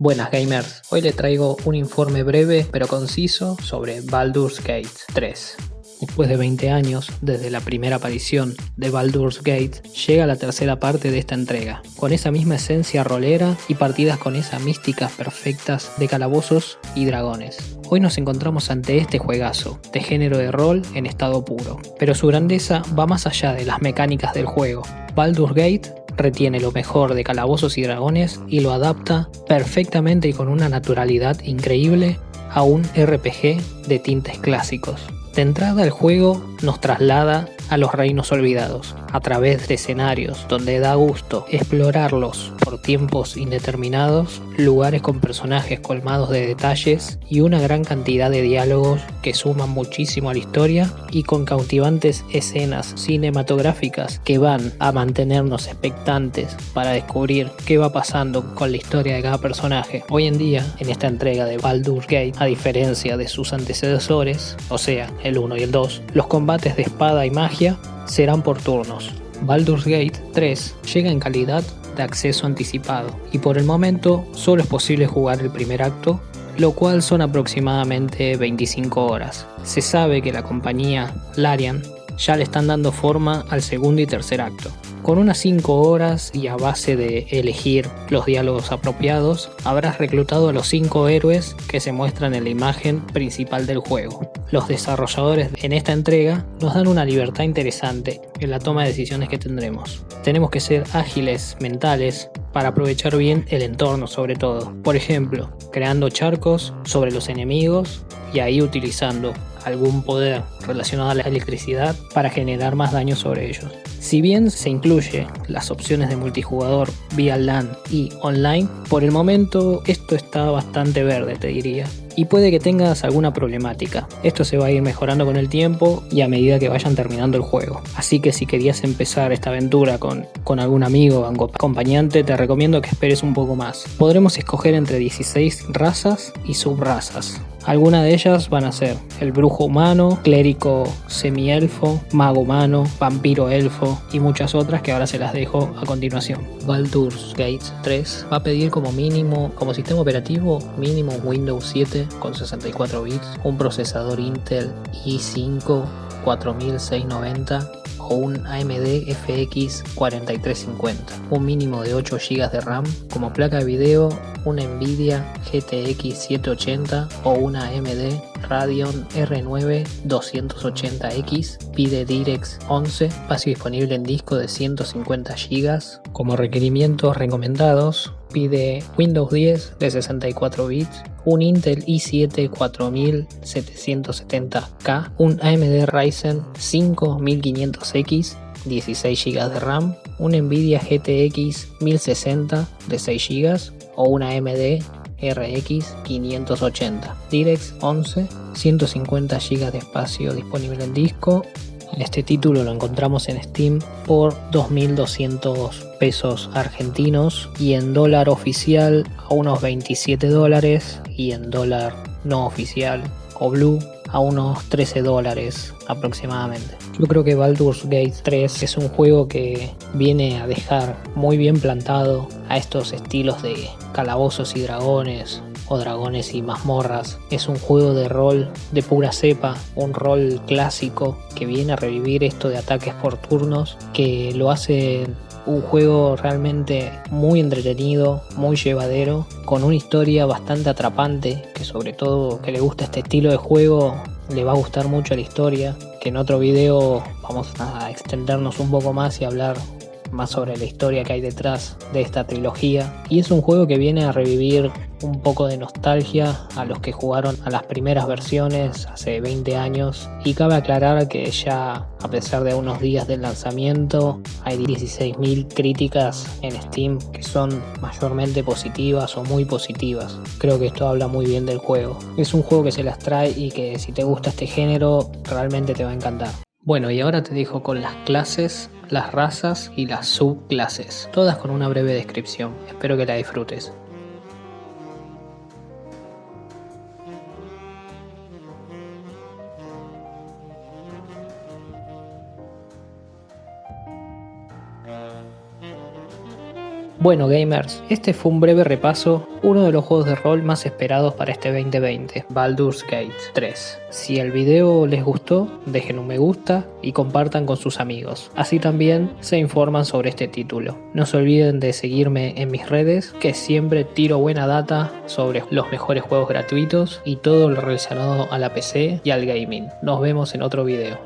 Buenas gamers, hoy les traigo un informe breve pero conciso sobre Baldur's Gate 3. Después de 20 años, desde la primera aparición de Baldur's Gate, llega la tercera parte de esta entrega, con esa misma esencia rolera y partidas con esas místicas perfectas de calabozos y dragones. Hoy nos encontramos ante este juegazo, de género de rol en estado puro, pero su grandeza va más allá de las mecánicas del juego. Baldur's Gate retiene lo mejor de calabozos y dragones y lo adapta perfectamente y con una naturalidad increíble a un RPG de tintes clásicos. De entrada, el juego nos traslada a los reinos olvidados, a través de escenarios donde da gusto explorarlos por tiempos indeterminados, lugares con personajes colmados de detalles y una gran cantidad de diálogos que suman muchísimo a la historia y con cautivantes escenas cinematográficas que van a mantenernos expectantes para descubrir qué va pasando con la historia de cada personaje. Hoy en día, en esta entrega de Baldur's Gate, a diferencia de sus antecesores, o sea, el 1 y el 2, los combates de espada y magia serán por turnos. Baldur's Gate 3 llega en calidad de acceso anticipado y por el momento solo es posible jugar el primer acto, lo cual son aproximadamente 25 horas. Se sabe que la compañía Larian ya le están dando forma al segundo y tercer acto. Con unas 5 horas y a base de elegir los diálogos apropiados, habrás reclutado a los 5 héroes que se muestran en la imagen principal del juego. Los desarrolladores en esta entrega nos dan una libertad interesante en la toma de decisiones que tendremos. Tenemos que ser ágiles mentales para aprovechar bien el entorno sobre todo. Por ejemplo, creando charcos sobre los enemigos y ahí utilizando algún poder relacionado a la electricidad para generar más daño sobre ellos. Si bien se incluye las opciones de multijugador vía LAN y online, por el momento esto está bastante verde, te diría, y puede que tengas alguna problemática. Esto se va a ir mejorando con el tiempo y a medida que vayan terminando el juego. Así que si querías empezar esta aventura con algún amigo o acompañante, te recomiendo que esperes un poco más. Podremos escoger entre 16 razas y subrazas. Algunas de ellas van a ser el brujo humano, clérigo semielfo, mago humano, vampiro elfo y muchas otras que ahora se las dejo a continuación. Baldur's Gate 3 va a pedir como mínimo, como sistema operativo, mínimo Windows 7 con 64 bits, un procesador Intel i5 4690 o un AMD FX 4350, un mínimo de 8 GB de RAM, como placa de video una Nvidia GTX 780 o una AMD Radeon R9 280X, pide DirectX 11, espacio disponible en disco de 150 GB. Como requerimientos recomendados, pide Windows 10 de 64 bits, un Intel i7 4770K, un AMD Ryzen 5 1500X, 16 GB de RAM, un Nvidia GTX 1060 de 6 GB o una AMD RX 580, DirectX 11, 150 GB de espacio disponible en disco. Este título lo encontramos en Steam por 2.200 pesos argentinos y en dólar oficial a unos 27 dólares y en dólar no oficial o blue a unos 13 dólares aproximadamente. Yo creo que Baldur's Gate 3 es un juego que viene a dejar muy bien plantado a estos estilos de calabozos y dragones o dragones y mazmorras. Es un juego de rol de pura cepa, un rol clásico que viene a revivir esto de ataques por turnos, que lo hace un juego realmente muy entretenido, muy llevadero, con una historia bastante atrapante, que sobre todo que le gusta este estilo de juego le va a gustar mucho la historia, que en otro video vamos a extendernos un poco más y hablar más sobre la historia que hay detrás de esta trilogía. Y es un juego que viene a revivir un poco de nostalgia a los que jugaron a las primeras versiones hace 20 años. Y cabe aclarar que ya a pesar de unos días del lanzamiento hay 16.000 críticas en Steam que son mayormente positivas o muy positivas. Creo que esto habla muy bien del juego. Es un juego que se las trae y que si te gusta este género realmente te va a encantar. Bueno, y ahora te dejo con las clases, las razas y las subclases, todas con una breve descripción. Espero que la disfrutes. Bueno gamers, este fue un breve repaso, uno de los juegos de rol más esperados para este 2020, Baldur's Gate 3. Si el video les gustó, dejen un me gusta y compartan con sus amigos, así también se informan sobre este título. No se olviden de seguirme en mis redes, que siempre tiro buena data sobre los mejores juegos gratuitos y todo lo relacionado a la PC y al gaming. Nos vemos en otro video.